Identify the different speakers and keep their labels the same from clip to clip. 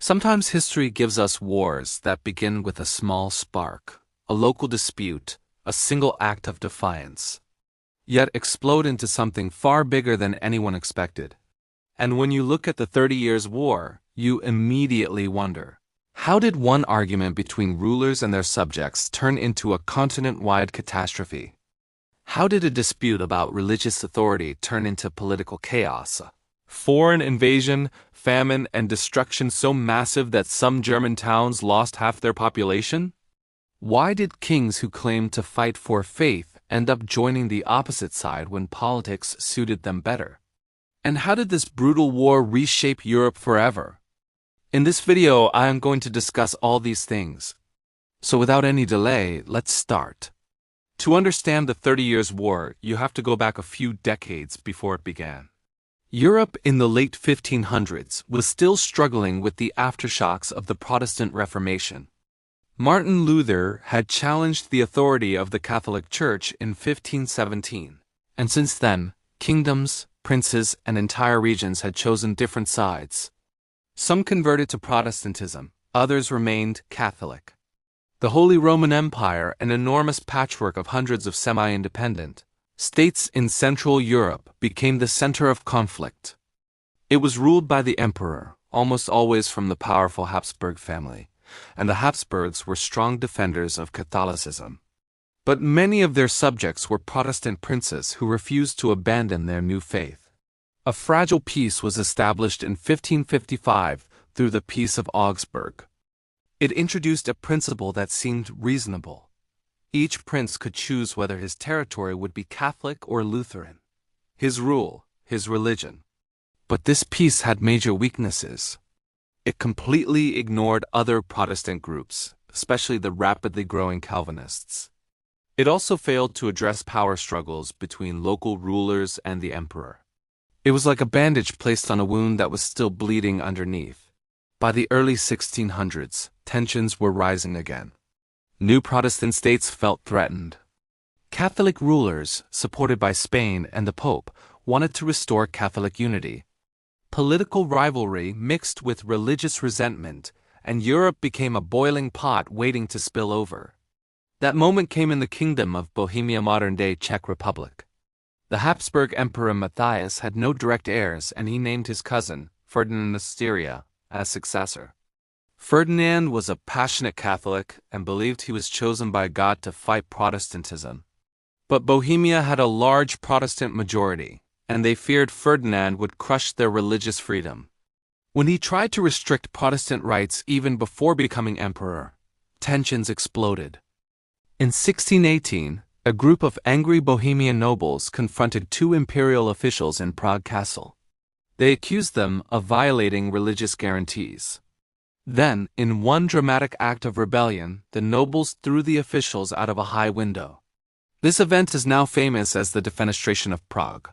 Speaker 1: Sometimes history gives us wars that begin with a small spark, a local dispute, a single act of defiance, yet explode into something far bigger than anyone expected. And when you look at the 30 Years' War, you immediately wonder, how did one argument between rulers and their subjects turn into a continent-wide catastrophe? How did a dispute about religious authority turn into political chaos? Foreign invasion, famine, and destruction so massive that some German towns lost half their population? Why did kings who claimed to fight for faith end up joining the opposite side when politics suited them better? And how did this brutal war reshape Europe forever? In this video, I am going to discuss all these things. So without any delay, let's start. To understand the 30 Years' War, you have to go back a few decades before it began. Europe in the late 1500s was still struggling with the aftershocks of the Protestant Reformation. Martin Luther had challenged the authority of the Catholic Church in 1517, and since then, kingdoms, princes, and entire regions had chosen different sides. Some converted to Protestantism, others remained Catholic. The Holy Roman Empire, an enormous patchwork of hundreds of semi-independent states in Central Europe, became the center of conflict. It was ruled by the emperor, almost always from the powerful Habsburg family, and the Habsburgs were strong defenders of Catholicism. But many of their subjects were Protestant princes who refused to abandon their new faith. A fragile peace was established in 1555 through the Peace of Augsburg. It introduced a principle that seemed reasonable. Each prince could choose whether his territory would be Catholic or Lutheran. His rule, his religion. But this peace had major weaknesses. It completely ignored other Protestant groups, especially the rapidly growing Calvinists. It also failed to address power struggles between local rulers and the emperor. It was like a bandage placed on a wound that was still bleeding underneath. By the early 1600s, tensions were rising again. New Protestant states felt threatened. Catholic rulers, supported by Spain and the Pope, wanted to restore Catholic unity. Political rivalry mixed with religious resentment, and Europe became a boiling pot waiting to spill over. That moment came in the kingdom of Bohemia, modern-day Czech Republic. The Habsburg Emperor Matthias had no direct heirs, and he named his cousin, Ferdinand of Styria, as successor. Ferdinand was a passionate Catholic and believed he was chosen by God to fight Protestantism. But Bohemia had a large Protestant majority, and they feared Ferdinand would crush their religious freedom. When he tried to restrict Protestant rights even before becoming emperor, tensions exploded. In 1618, a group of angry Bohemian nobles confronted two imperial officials in Prague Castle. They accused them of violating religious guarantees. Then, in one dramatic act of rebellion, the nobles threw the officials out of a high window. This event is now famous as the Defenestration of Prague.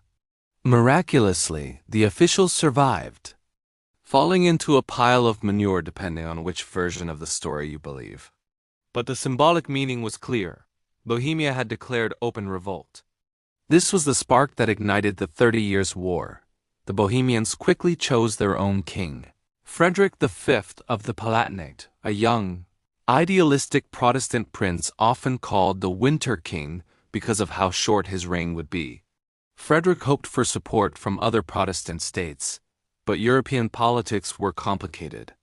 Speaker 1: Miraculously, the officials survived, falling into a pile of manure depending on which version of the story you believe. But the symbolic meaning was clear. Bohemia had declared open revolt. This was the spark that ignited the 30 Years' War. The Bohemians quickly chose their own king. Frederick V of the Palatinate, a young, idealistic Protestant prince often called the Winter King because of how short his reign would be. Frederick hoped for support from other Protestant states, but European politics were complicated.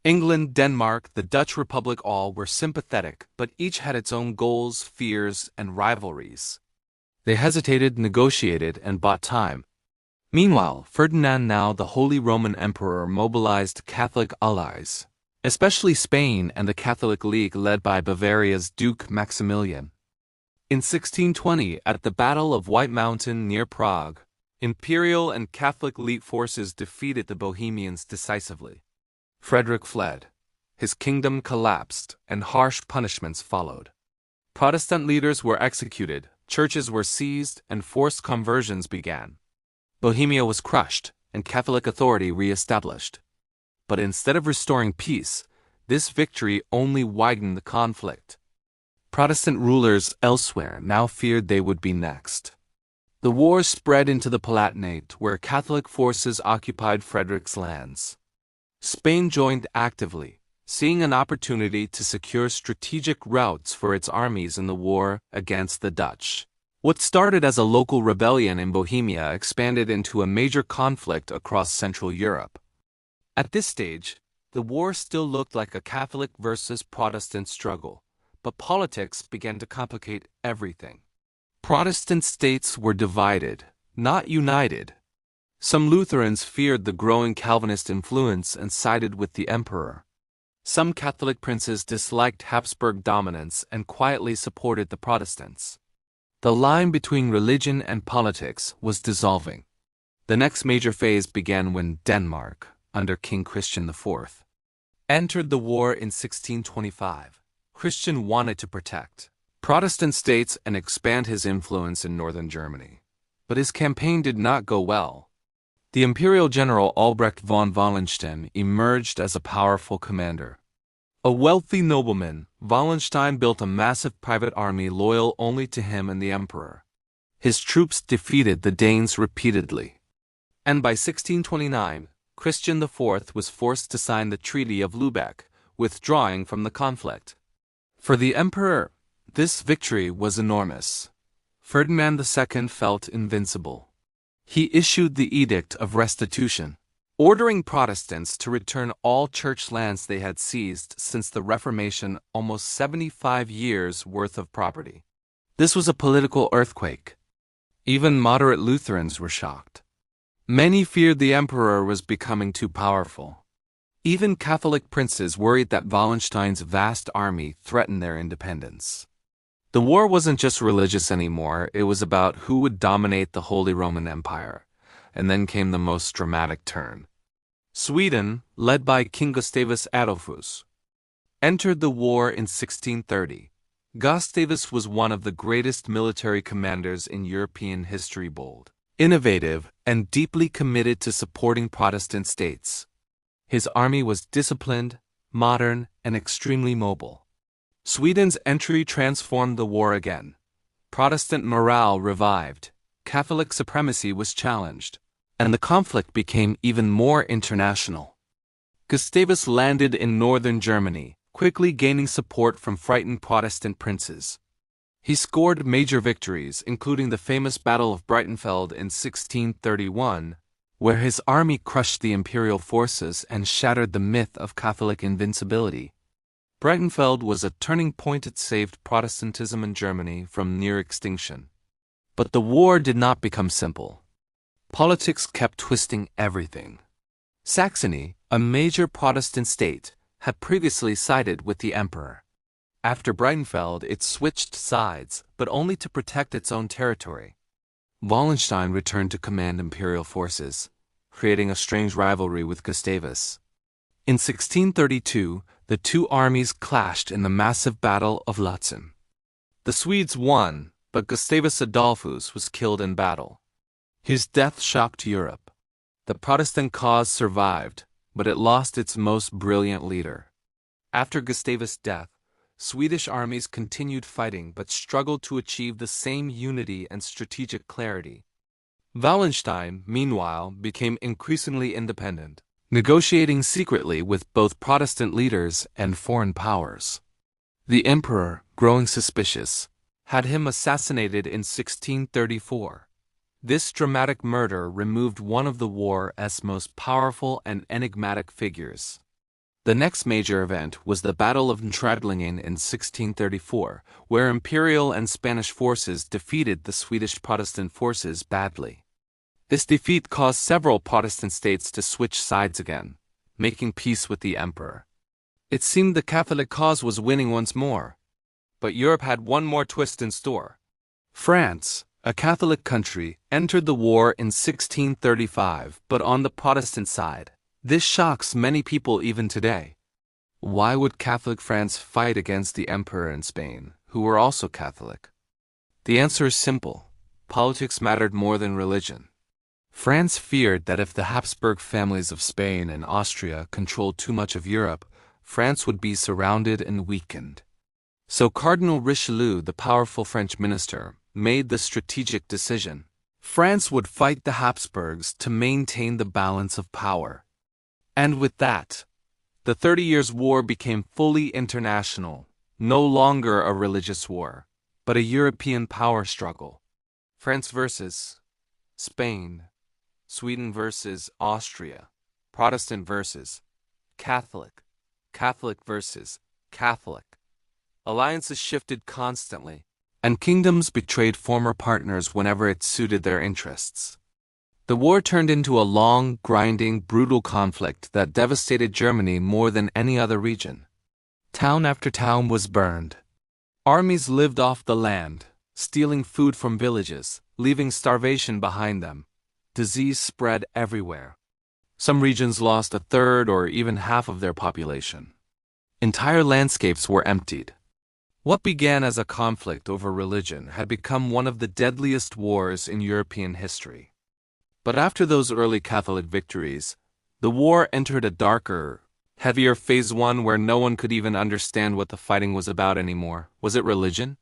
Speaker 1: England, Denmark, the Dutch Republic all were sympathetic, but each had its own goals, fears, and rivalries. They hesitated, negotiated, and bought time. Meanwhile, Ferdinand, now the Holy Roman Emperor, mobilized Catholic allies, especially Spain and the Catholic League led by Bavaria's Duke Maximilian. In 1620, at the Battle of White Mountain near Prague, imperial and Catholic elite forces defeated the Bohemians decisively. Frederick fled. His kingdom collapsed, and harsh punishments followed. Protestant leaders were executed, churches were seized, and forced conversions began. Bohemia was crushed, and Catholic authority re-established. But instead of restoring peace, this victory only widened the conflict. Protestant rulers elsewhere now feared they would be next. The war spread into the Palatinate, where Catholic forces occupied Frederick's lands. Spain joined actively, seeing an opportunity to secure strategic routes for its armies in the war against the Dutch. What started as a local rebellion in Bohemia expanded into a major conflict across Central Europe. At this stage, the war still looked like a Catholic versus Protestant struggle, but politics began to complicate everything. Protestant states were divided, not united. Some Lutherans feared the growing Calvinist influence and sided with the emperor. Some Catholic princes disliked Habsburg dominance and quietly supported the Protestants. The line between religion and politics was dissolving. The next major phase began when Denmark, under King Christian IV, entered the war in 1625. Christian wanted to protect Protestant states and expand his influence in northern Germany. But his campaign did not go well. The imperial general Albrecht von Wallenstein emerged as a powerful commander. A wealthy nobleman, Wallenstein built a massive private army loyal only to him and the emperor. His troops defeated the Danes repeatedly. And by 1629, Christian IV was forced to sign the Treaty of Lübeck, withdrawing from the conflict. For the emperor, this victory was enormous. Ferdinand II felt invincible. He issued the Edict of Restitution, ordering Protestants to return all church lands they had seized since the Reformation, almost 75 years' worth of property. This was a political earthquake. Even moderate Lutherans were shocked. Many feared the emperor was becoming too powerful. Even Catholic princes worried that Wallenstein's vast army threatened their independence. The war wasn't just religious anymore, it was about who would dominate the Holy Roman Empire. And then came the most dramatic turn. Sweden, led by King Gustavus Adolphus, entered the war in 1630. Gustavus was one of the greatest military commanders in European history, bold, innovative, and deeply committed to supporting Protestant states. His army was disciplined, modern, and extremely mobile. Sweden's entry transformed the war again. Protestant morale revived, Catholic supremacy was challenged, and the conflict became even more international. Gustavus landed in northern Germany, quickly gaining support from frightened Protestant princes. He scored major victories, including the famous Battle of Breitenfeld in 1631, where his army crushed the imperial forces and shattered the myth of Catholic invincibility. Breitenfeld was a turning point that saved Protestantism in Germany from near extinction. But the war did not become simple. Politics kept twisting everything. Saxony, a major Protestant state, had previously sided with the emperor. After Breitenfeld, it switched sides, but only to protect its own territory. Wallenstein returned to command imperial forces, creating a strange rivalry with Gustavus. In 1632, the two armies clashed in the massive Battle of Lützen. The Swedes won, but Gustavus Adolphus was killed in battle. His death shocked Europe. The Protestant cause survived, but it lost its most brilliant leader. After Gustavus' death, Swedish armies continued fighting but struggled to achieve the same unity and strategic clarity. Wallenstein, meanwhile, became increasingly independent, negotiating secretly with both Protestant leaders and foreign powers. The emperor, growing suspicious, had him assassinated in 1634. This dramatic murder removed one of the war's most powerful and enigmatic figures. The next major event was the Battle of Nördlingen in 1634, where imperial and Spanish forces defeated the Swedish Protestant forces badly. This defeat caused several Protestant states to switch sides again, making peace with the emperor. It seemed the Catholic cause was winning once more. But Europe had one more twist in store. France, a Catholic country, entered the war in 1635, but on the Protestant side. This shocks many people even today. Why would Catholic France fight against the emperor in Spain, who were also Catholic? The answer is simple. Politics mattered more than religion. France feared that if the Habsburg families of Spain and Austria controlled too much of Europe, France would be surrounded and weakened. So Cardinal Richelieu, the powerful French minister, made the strategic decision. France would fight the Habsburgs to maintain the balance of power. And with that, the 30 Years' War became fully international, no longer a religious war, but a European power struggle. France versus Spain, Sweden versus Austria, Protestant versus Catholic, Catholic versus Catholic. Alliances shifted constantly, and kingdoms betrayed former partners whenever it suited their interests. The war turned into a long, grinding, brutal conflict that devastated Germany more than any other region. Town after town was burned. Armies lived off the land, stealing food from villages, leaving starvation behind them. Disease spread everywhere. Some regions lost a third or even half of their population. Entire landscapes were emptied. What began as a conflict over religion had become one of the deadliest wars in European history. But after those early Catholic victories, the war entered a darker, heavier phase one where no one could even understand what the fighting was about anymore. Was it religion?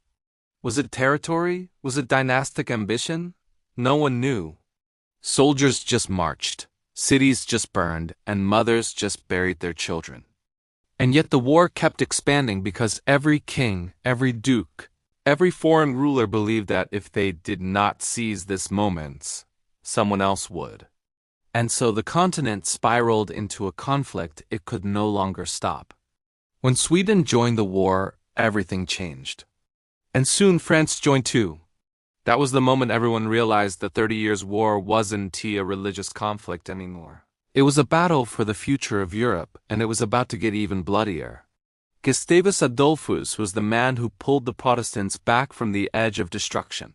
Speaker 1: Was it territory? Was it dynastic ambition? No one knew. Soldiers just marched, cities just burned, and mothers just buried their children. And yet the war kept expanding because every king, every duke, every foreign ruler believed that if they did not seize this moment, someone else would. And so the continent spiraled into a conflict it could no longer stop. When Sweden joined the war, everything changed. And soon France joined too. That was the moment everyone realized the 30 Years' War wasn't a religious conflict anymore. It was a battle for the future of Europe, and it was about to get even bloodier. Gustavus Adolphus was the man who pulled the Protestants back from the edge of destruction.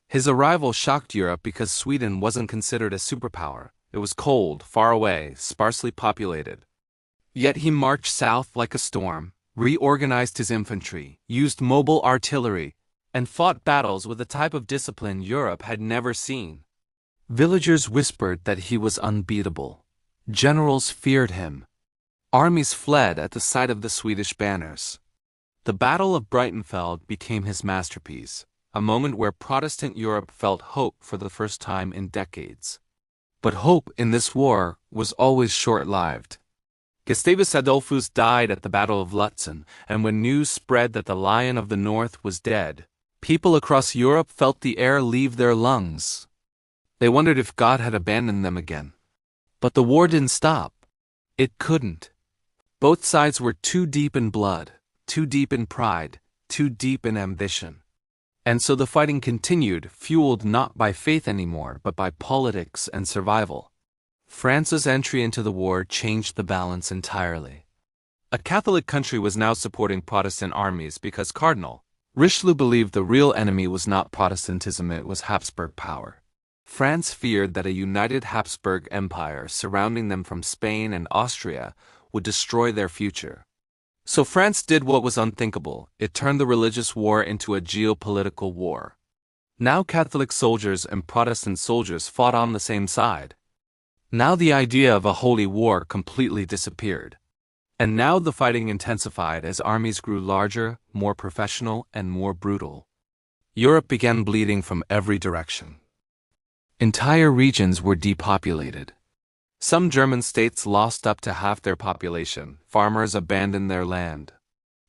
Speaker 1: His arrival shocked Europe because Sweden wasn't considered a superpower. It was cold, far away, sparsely populated. Yet he marched south like a storm, reorganized his infantry, used mobile artillery, and fought battles with a type of discipline Europe had never seen. Villagers whispered that he was unbeatable. Generals feared him. Armies fled at the sight of the Swedish banners. The Battle of Breitenfeld became his masterpiece, a moment where Protestant Europe felt hope for the first time in decades. But hope in this war was always short-lived. Gustavus Adolphus died at the Battle of Lützen, and when news spread that the Lion of the North was dead, people across Europe felt the air leave their lungs. They wondered if God had abandoned them again. But the war didn't stop. It couldn't. Both sides were too deep in blood, too deep in pride, too deep in ambition. And so the fighting continued, fueled not by faith anymore, but by politics and survival. France's entry into the war changed the balance entirely. A Catholic country was now supporting Protestant armies because Cardinal Richelieu believed the real enemy was not Protestantism, it was Habsburg power. France feared that a united Habsburg Empire surrounding them from Spain and Austria would destroy their future. So France did what was unthinkable. It turned the religious war into a geopolitical war. Now Catholic soldiers and Protestant soldiers fought on the same side. Now the idea of a holy war completely disappeared. And now the fighting intensified as armies grew larger, more professional, and more brutal. Europe began bleeding from every direction. Entire regions were depopulated. Some German states lost up to half their population. Farmers abandoned their land.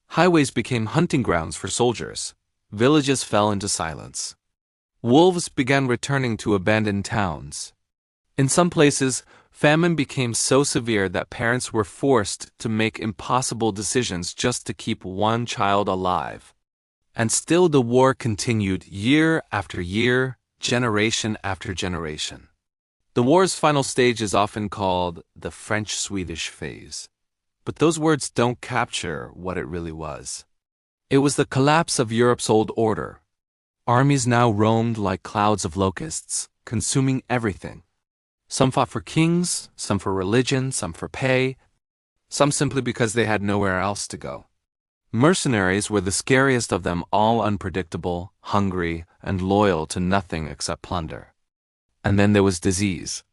Speaker 1: Highways became hunting grounds for soldiers. Villages fell into silence. Wolves began returning to abandoned towns. In some places, famine became so severe that parents were forced to make impossible decisions just to keep one child alive. And still the war continued year after year, generation after generation. The war's final stage is often called the French-Swedish phase. But those words don't capture what it really was. It was the collapse of Europe's old order. Armies now roamed like clouds of locusts, consuming everything. Some fought for kings, some for religion, some for pay, some simply because they had nowhere else to go. Mercenaries were the scariest of them all, unpredictable, hungry, and loyal to nothing except plunder. And then there was disease.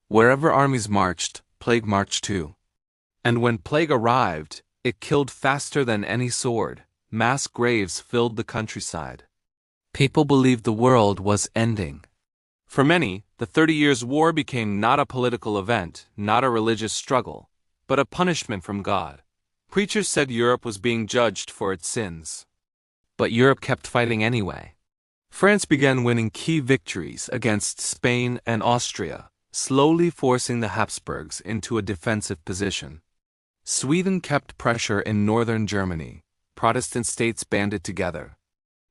Speaker 1: Wherever armies marched, plague marched too. And when plague arrived, it killed faster than any sword. Mass graves filled the countryside. People believed the world was ending. For many, The 30 Years' War became not a political event, not a religious struggle, but a punishment from God. Preachers said Europe was being judged for its sins. But Europe kept fighting anyway. France began winning key victories against Spain and Austria, slowly forcing the Habsburgs into a defensive position. Sweden kept pressure in northern Germany. Protestant states banded together.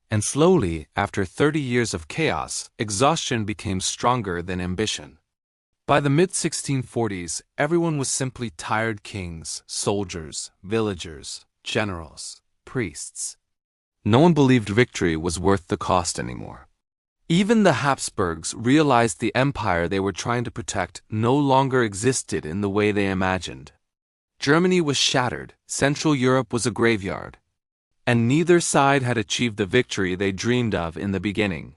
Speaker 1: And slowly, after 30 years of chaos, exhaustion became stronger than ambition. By the mid-1640s, everyone was simply tired kings, soldiers, villagers, generals, priests. No one believed victory was worth the cost anymore. Even the Habsburgs realized the empire they were trying to protect no longer existed in the way they imagined. Germany was shattered, Central Europe was a graveyard. And neither side had achieved the victory they dreamed of in the beginning.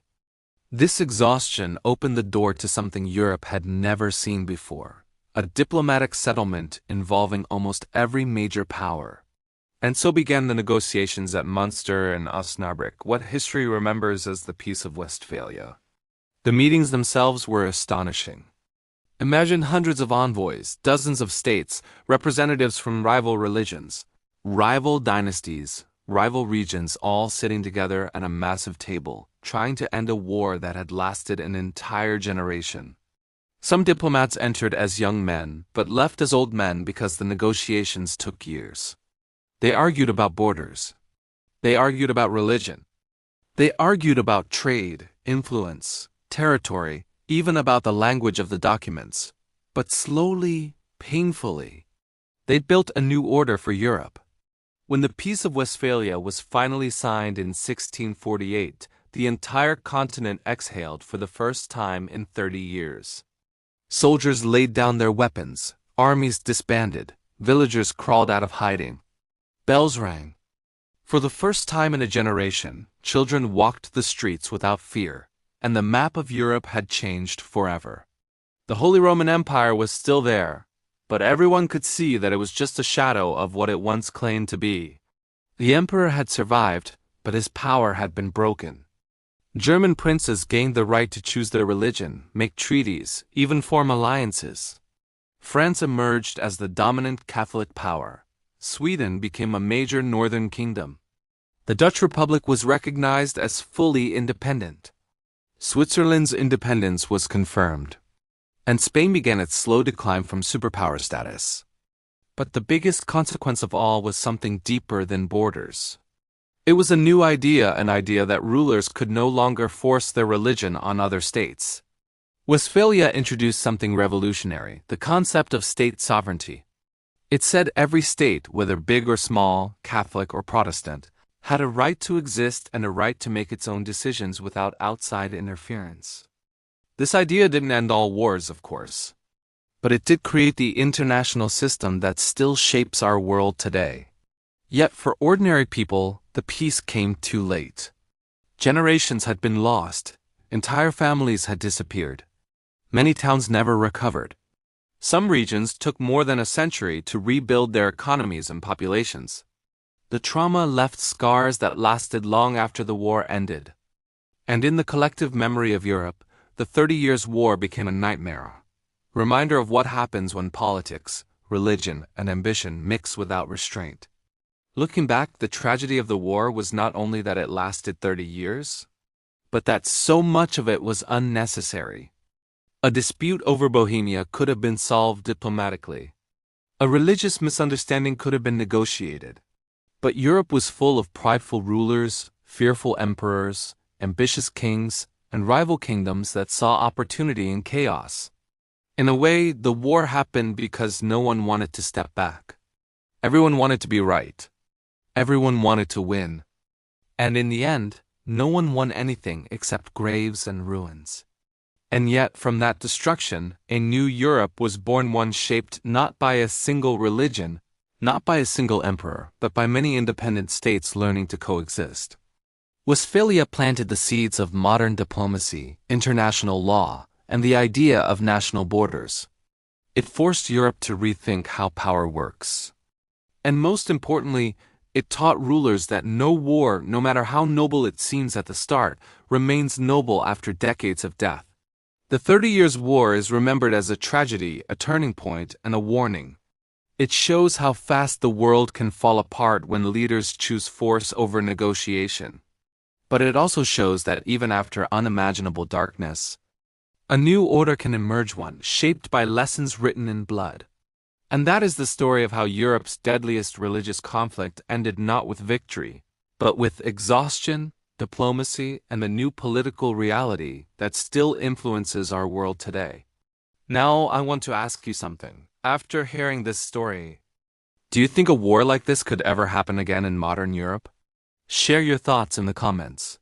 Speaker 1: This exhaustion opened the door to something Europe had never seen before, a diplomatic settlement involving almost every major power. And so began the negotiations at Munster and Osnabrück, what history remembers as the Peace of Westphalia. The meetings themselves were astonishing. Imagine hundreds of envoys, dozens of states, representatives from rival religions, rival dynasties, rival regions all sitting together at a massive table, trying to end a war that had lasted an entire generation. Some diplomats entered as young men, but left as old men because the negotiations took years. They argued about borders. They argued about religion. They argued about trade, influence, territory, even about the language of the documents. But slowly, painfully, they'd built a new order for Europe. When the Peace of Westphalia was finally signed in 1648, the entire continent exhaled for the first time in 30 years. Soldiers laid down their weapons, armies disbanded, villagers crawled out of hiding. Bells rang. For the first time in a generation, children walked the streets without fear, and the map of Europe had changed forever. The Holy Roman Empire was still there, but everyone could see that it was just a shadow of what it once claimed to be. The emperor had survived, but his power had been broken. German princes gained the right to choose their religion, make treaties, even form alliances. France emerged as the dominant Catholic power. Sweden became a major northern kingdom. The Dutch Republic was recognized as fully independent. Switzerland's independence was confirmed. And Spain began its slow decline from superpower status. But the biggest consequence of all was something deeper than borders. It was a new idea, an idea that rulers could no longer force their religion on other states. Westphalia introduced something revolutionary, the concept of state sovereignty. It said every state, whether big or small, Catholic or Protestant, had a right to exist and a right to make its own decisions without outside interference. This idea didn't end all wars, of course, but it did create the international system that still shapes our world today. Yet for ordinary people, the peace came too late. Generations had been lost, entire families had disappeared. Many towns never recovered. Some regions took more than a century to rebuild their economies and populations. The trauma left scars that lasted long after the war ended. And in the collective memory of Europe, the 30 Years' War became a nightmare. Reminder of what happens when politics, religion, and ambition mix without restraint. Looking back, the tragedy of the war was not only that it lasted 30 years, but that so much of it was unnecessary. A dispute over Bohemia could have been solved diplomatically. A religious misunderstanding could have been negotiated. But Europe was full of prideful rulers, fearful emperors, ambitious kings, and rival kingdoms that saw opportunity in chaos. In a way, the war happened because no one wanted to step back. Everyone wanted to be right. Everyone wanted to win. And in the end, no one won anything except graves and ruins. And yet, from that destruction, a new Europe was born, one shaped not by a single religion, not by a single emperor, but by many independent states learning to coexist. Westphalia planted the seeds of modern diplomacy, international law, and the idea of national borders. It forced Europe to rethink how power works. And most importantly, it taught rulers that no war, no matter how noble it seems at the start, remains noble after decades of death. The 30 Years' War is remembered as a tragedy, a turning point, and a warning. It shows how fast the world can fall apart when leaders choose force over negotiation. But it also shows that even after unimaginable darkness, a new order can emerge, one shaped by lessons written in blood. And that is the story of how Europe's deadliest religious conflict ended not with victory, but with exhaustion, diplomacy, and the new political reality that still influences our world today. Now I want to ask you something. After hearing this story, do you think a war like this could ever happen again in modern Europe? Share your thoughts in the comments.